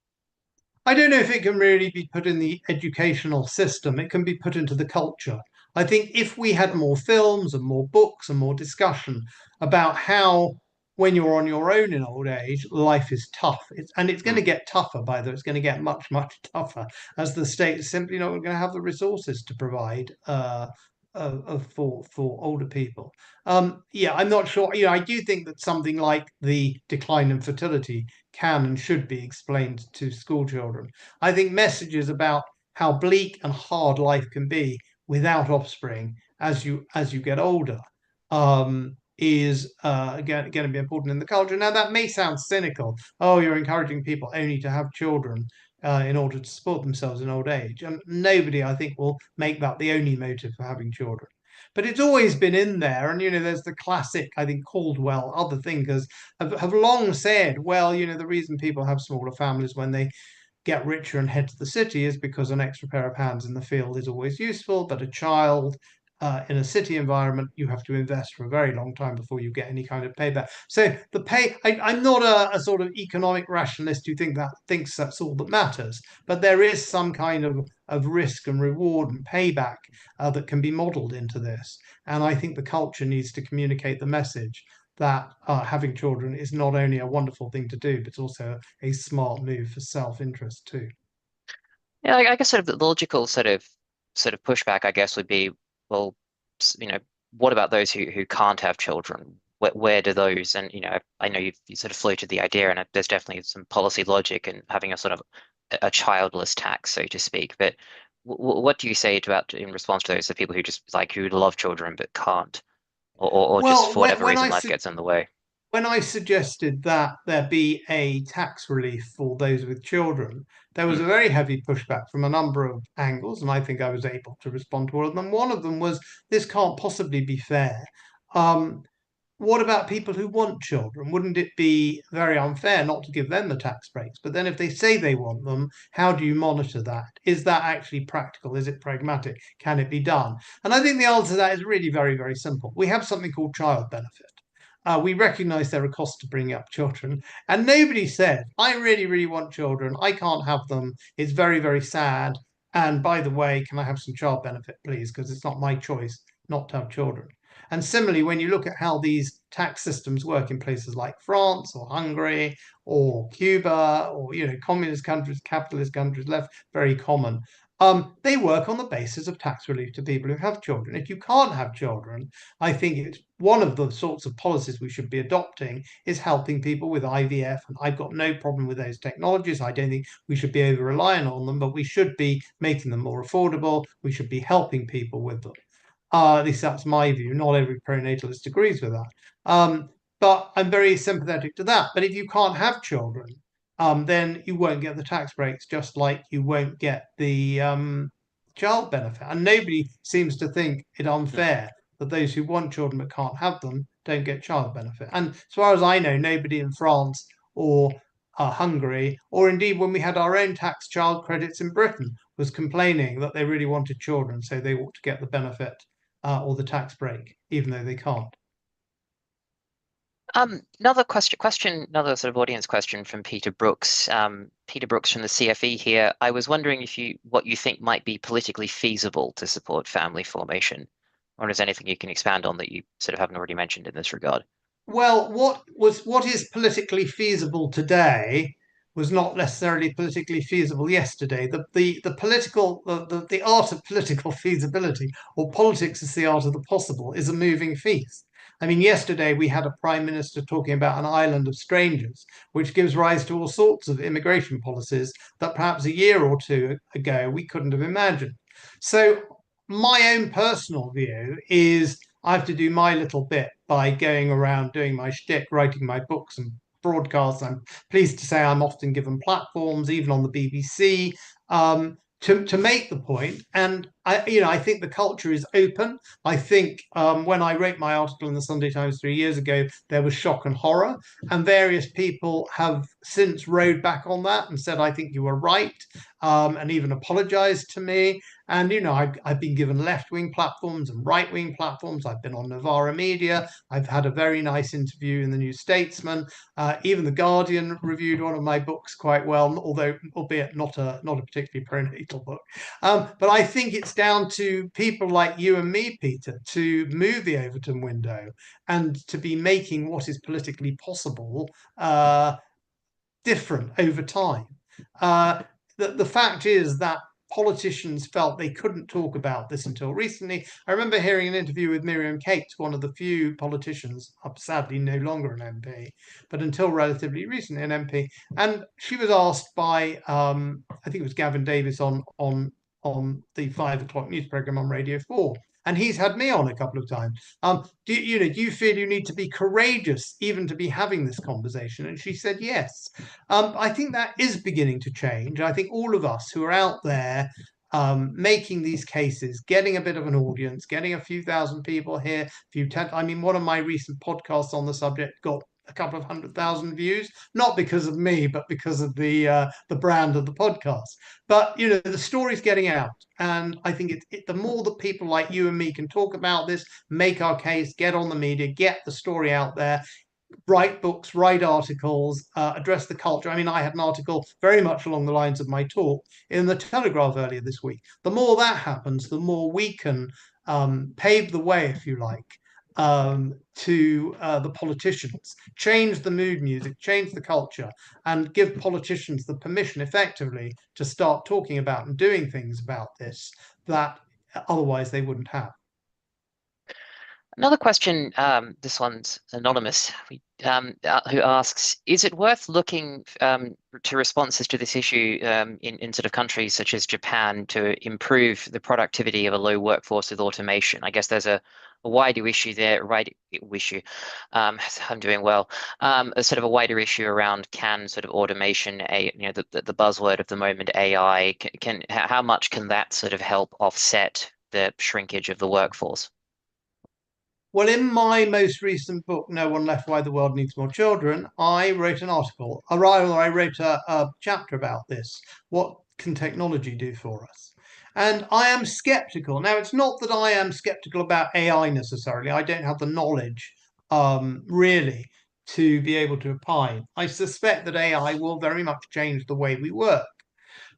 I don't know if it can really be put in the educational system. It can be put into the culture. I think if we had more films and more books and more discussion about how, when you're on your own in old age, life is tough. And it's going Hmm. to get tougher, by the way. It's going to get much, much tougher as the state is simply not going to have the resources to provide for older people. Yeah, I'm not sure. I do think that something like the decline in fertility can and should be explained to school children. I think messages about how bleak and hard life can be without offspring as you get older is again going to be important in the culture. Now that may sound cynical. Oh, you're encouraging people only to have children in order to support themselves in old age. And nobody, I think, will make that the only motive for having children. But it's always been in there. And, there's the classic, I think, Caldwell, other thinkers have long said, well, the reason people have smaller families when they get richer and head to the city is because an extra pair of hands in the field is always useful. But a child in a city environment, you have to invest for a very long time before you get any kind of payback. So I'm not a sort of economic rationalist who thinks that's all that matters, but there is some kind of risk and reward and payback that can be modeled into this. And I think the culture needs to communicate the message that having children is not only a wonderful thing to do, but it's also a smart move for self-interest too. Yeah, I guess sort of the logical sort of pushback, I guess, would be, well, what about those who can't have children? Where do those? And I know you sort of floated the idea, and there's definitely some policy logic in having a sort of a childless tax, so to speak. But what do you say about in response to those, the people who just like who love children but can't, or just Well, for whatever reason life gets in the way? when I suggested that there be a tax relief for those with children, there was Mm. a very heavy pushback from a number of angles, and I think I was able to respond to all of them. One of them was this can't possibly be fair. Um, what about people who want children? Wouldn't it be very unfair not to give them the tax breaks? But then if they say they want them, how do you monitor that? Is that actually practical? Is it pragmatic? Can it be done? And I think the answer to that is really very, very simple. We have something called child benefit. We recognize there are costs to bring up children. And nobody said, I really, really want children. I can't have them. It's very, very sad. And by the way, can I have some child benefit, please? Because it's not my choice not to have children. And similarly, when you look at how these tax systems work in places like France or Hungary or Cuba or communist countries, capitalist countries, left very common. They work on the basis of tax relief to people who have children. If you can't have children, I think it's one of the sorts of policies we should be adopting is helping people with IVF. And I've got no problem with those technologies. I don't think we should be over reliant on them, but we should be making them more affordable. We should be helping people with them. At least that's my view. Not every pronatalist agrees with that. But I'm very sympathetic to that. But if you can't have children, then you won't get the tax breaks, just like you won't get the child benefit. And nobody seems to think it Mm. unfair that those who want children but can't have them don't get child benefit. And as far as I know, nobody in France or Hungary, or indeed when we had our own tax child credits in Britain, was complaining that they really wanted children, so they ought to get the benefit or the tax break, even though they can't. Another another sort of audience question from Peter Brooks. Peter Brooks from the CFE here. I was wondering what you think might be politically feasible to support family formation, or is there anything you can expand on that you sort of haven't already mentioned in this regard? Well, what is politically feasible today was not necessarily politically feasible yesterday. The art of political feasibility, or politics is the art of the possible, is a moving feast. I mean, yesterday we had a prime minister talking about an island of strangers, which gives rise to all sorts of immigration policies that perhaps a year or two ago we couldn't have imagined. So my own personal view is I have to do my little bit by going around doing my shtick, writing my books and broadcasts. I'm pleased to say I'm often given platforms, even on the BBC, to make the point. And I think the culture is open. I think when I wrote my article in the Sunday Times 3 years ago, there was shock and horror, and various people have since rode back on that and said, "I think you were right," and even apologized to me. And I've been given left-wing platforms and right-wing platforms. I've been on Novara Media. I've had a very nice interview in the New Statesman. Even the Guardian reviewed one of my books quite well, although albeit not a particularly pronatal book. But I think it's down to people like you and me, Peter, to move the Overton window and to be making what is politically possible different over time. Uh, the fact is that politicians felt they couldn't talk about this until recently. I remember hearing an interview with Miriam Cates, one of the few politicians, sadly no longer an MP, but until relatively recently an MP, and she was asked by I think it was Gavin Davis on the 5 o'clock news program on Radio 4. And he's had me on a couple of times. Do you feel you need to be courageous even to be having this conversation? And she said yes. I think that is beginning to change. I think all of us who are out there making these cases, getting a bit of an audience, getting a few thousand people here, I mean, one of my recent podcasts on the subject got a couple of 100,000 views, not because of me, but because of the brand of the podcast. But the story's getting out, and I think the more that people like you and me can talk about this, make our case, get on the media, get the story out there, write books, write articles, address the culture. I mean, I had an article very much along the lines of my talk in the Telegraph earlier this week. The more that happens, the more we can pave the way, if you like, to the politicians, change the mood music, change the culture, and give politicians the permission effectively to start talking about and doing things about this that otherwise they wouldn't have. Another question, this one's anonymous, who asks, is it worth looking to responses to this issue in sort of countries such as Japan to improve the productivity of a low workforce with automation? I guess there's a wider issue there, I'm doing well. A sort of a wider issue around can sort of automation, the buzzword of the moment, AI, how much can that sort of help offset the shrinkage of the workforce? Well, in my most recent book, No One Left Why the World Needs More Children, I wrote an article, or rather, I wrote a chapter about this. What can technology do for us? And I am skeptical. Now, it's not that I am skeptical about AI necessarily. I don't have the knowledge, really, to be able to opine. I suspect that AI will very much change the way we work.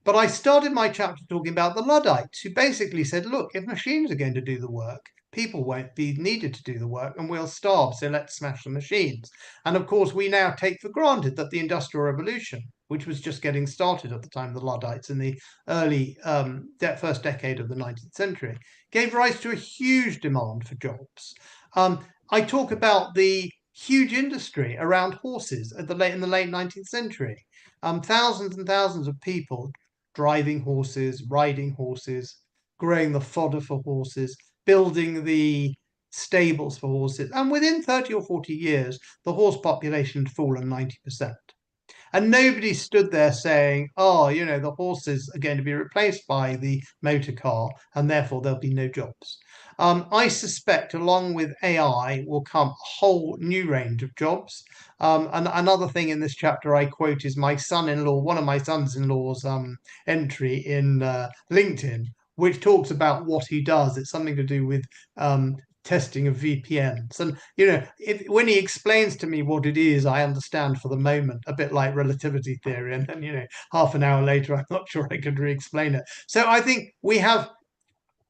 But I started my chapter talking about the Luddites, who basically said, look, if machines are going to do the work, people won't be needed to do the work and we'll starve, so let's smash the machines. And of course, we now take for granted that the Industrial Revolution, which was just getting started at the time of the Luddites in the early first decade of the 19th century, gave rise to a huge demand for jobs. I talk about the huge industry around horses in the late 19th century. Thousands and thousands of people driving horses, riding horses, growing the fodder for horses, building the stables for horses. And within 30 or 40 years, the horse population had fallen 90%. And nobody stood there saying, oh, the horses are going to be replaced by the motor car, and therefore there'll be no jobs. I suspect, along with AI, will come a whole new range of jobs. And another thing in this chapter I quote is my son-in-law, one of my sons-in-law's entry in LinkedIn, which talks about what he does. It's something to do with testing of VPNs. And, when he explains to me what it is, I understand for the moment, a bit like relativity theory. And then, half an hour later, I'm not sure I could re-explain it. So I think we have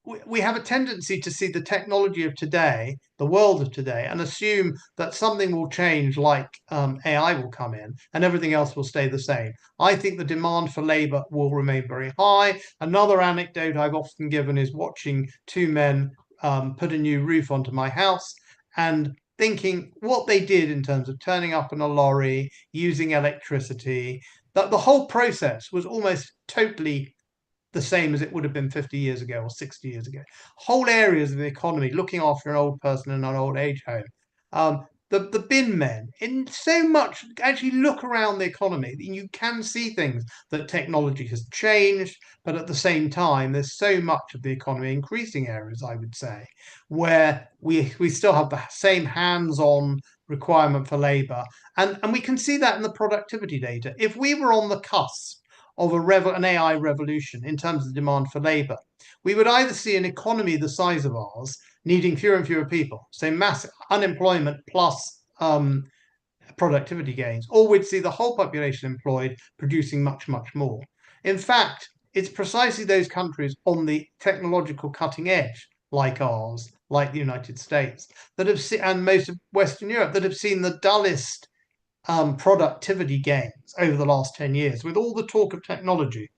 a tendency to see the technology of today, the world of today, and assume that something will change, like AI will come in and everything else will stay the same. I think the demand for labor will remain very high. Another anecdote I've often given is watching two men put a new roof onto my house and thinking what they did in terms of turning up in a lorry, using electricity, that the whole process was almost totally the same as it would have been 50 years ago or 60 years ago. Whole areas of the economy, looking after an old person in an old age home. The bin men, in so much, actually look around the economy, you can see things that technology has changed, but at the same time, there's so much of the economy, increasing areas, I would say, where we still have the same hands-on requirement for labor. And we can see that in the productivity data. If we were on the cusp of an AI revolution in terms of demand for labor, we would either see an economy the size of ours needing fewer and fewer people, so massive unemployment plus productivity gains, or we'd see the whole population employed producing much, much more. In fact, it's precisely those countries on the technological cutting edge, like ours, like the United States, that have seen, and most of Western Europe, that have seen the dullest productivity gains over the last 10 years. With all the talk of technology,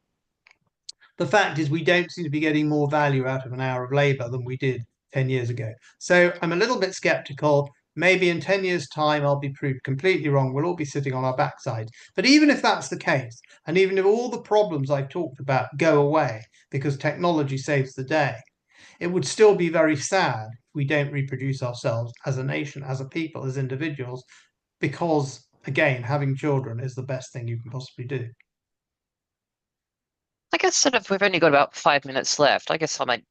the fact is we don't seem to be getting more value out of an hour of labour than we did 10 years ago. So I'm a little bit skeptical. Maybe in 10 years' time, I'll be proved completely wrong. We'll all be sitting on our backside. But even if that's the case, and even if all the problems I've talked about go away because technology saves the day, it would still be very sad if we don't reproduce ourselves as a nation, as a people, as individuals, because, again, having children is the best thing you can possibly do. I guess sort of we've only got about 5 minutes left. I guess I might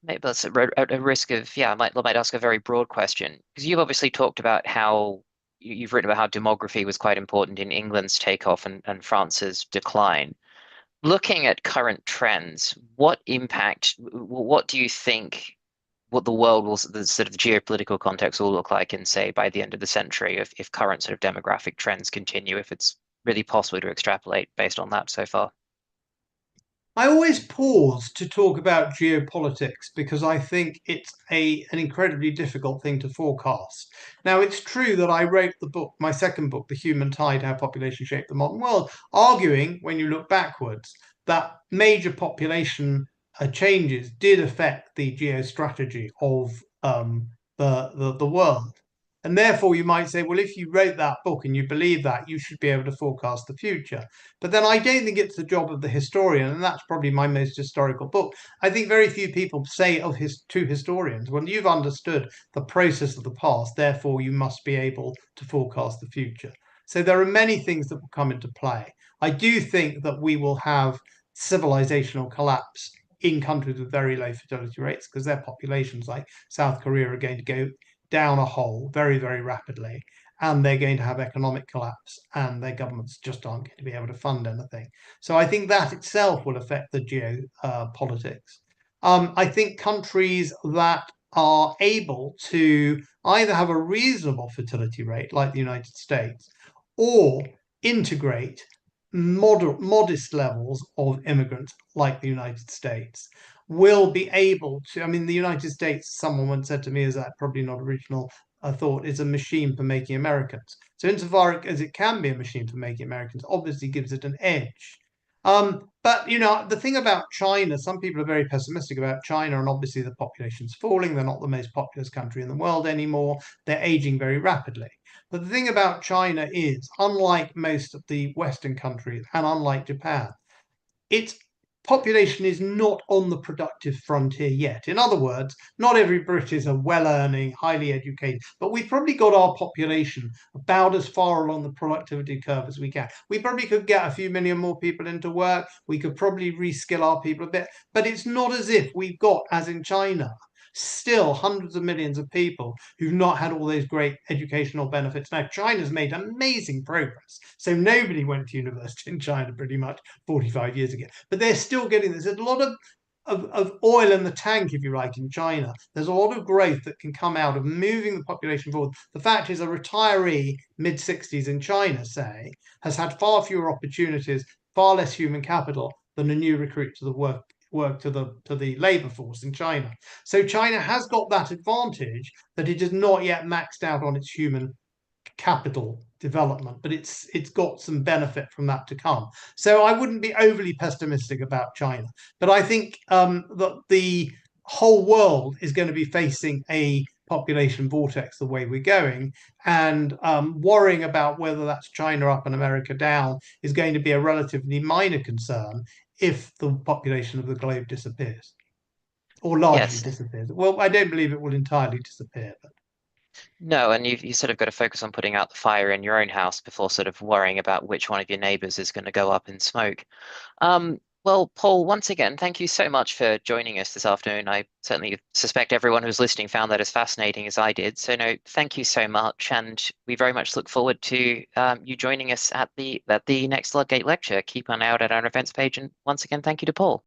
maybe that's at a risk of I might ask a very broad question because you've obviously talked about how you've written about how demography was quite important in England's takeoff and France's decline. Looking at current trends, what impact, what do you think what the world will, the sort of geopolitical context will look like in, say, by the end of the century if current sort of demographic trends continue, if it's really possible to extrapolate based on that so far? I always pause to talk about geopolitics because I think it's an incredibly difficult thing to forecast. Now, it's true that I wrote the book, my second book, The Human Tide, How Population Shaped the Modern World, arguing, when you look backwards, that major population changes did affect the geostrategy of the world. And therefore, you might say, well, if you wrote that book and you believe that, you should be able to forecast the future. But then I don't think it's the job of the historian, and that's probably my most historical book. I think very few people say of to historians, well, you've understood the process of the past, therefore you must be able to forecast the future. So there are many things that will come into play. I do think that we will have civilizational collapse in countries with very low fertility rates because their populations, like South Korea, are going to go down a hole very, very rapidly. And they're going to have economic collapse, and their governments just aren't going to be able to fund anything. So I think that itself will affect the geopolitics. I think countries that are able to either have a reasonable fertility rate, like the United States, or integrate modest levels of immigrants, like the United States, will be able to. I mean, the United States, someone once said to me, is that probably not original thought, is a machine for making Americans. So insofar as it can be a machine for making Americans, obviously gives it an edge. But the thing about China, some people are very pessimistic about China, and obviously the population's falling. They're not the most populous country in the world anymore. They're aging very rapidly. But the thing about China is, unlike most of the Western countries and unlike Japan, its population is not on the productive frontier yet. In other words, not every Brit is a well-earning, highly educated, but we've probably got our population about as far along the productivity curve as we can. We probably could get a few million more people into work. We could probably reskill our people a bit, but it's not as if we've got, as in China, still hundreds of millions of people who've not had all those great educational benefits. Now, China's made amazing progress. So nobody went to university in China pretty much 45 years ago, but they're still getting this. There's a lot of oil in the tank, if you like, in China. There's a lot of growth that can come out of moving the population forward. The fact is, a retiree mid 60s in China, say, has had far fewer opportunities, far less human capital than a new recruit to the work to the labor force in China. So China has got that advantage that it is not yet maxed out on its human capital development, but it's got some benefit from that to come. So I wouldn't be overly pessimistic about China, but I think that the whole world is going to be facing a population vortex the way we're going, and worrying about whether that's China up and America down is going to be a relatively minor concern if the population of the globe disappears or largely Yes. disappears. Well, I don't believe it will entirely disappear, but No, and you sort of got to focus on putting out the fire in your own house before sort of worrying about which one of your neighbors is going to go up in smoke. Well, Paul, once again, thank you so much for joining us this afternoon. I certainly suspect everyone who's listening found that as fascinating as I did. So no, thank you so much, and we very much look forward to you joining us at the next Ludgate lecture. Keep an eye out at our events page, and once again, thank you to Paul.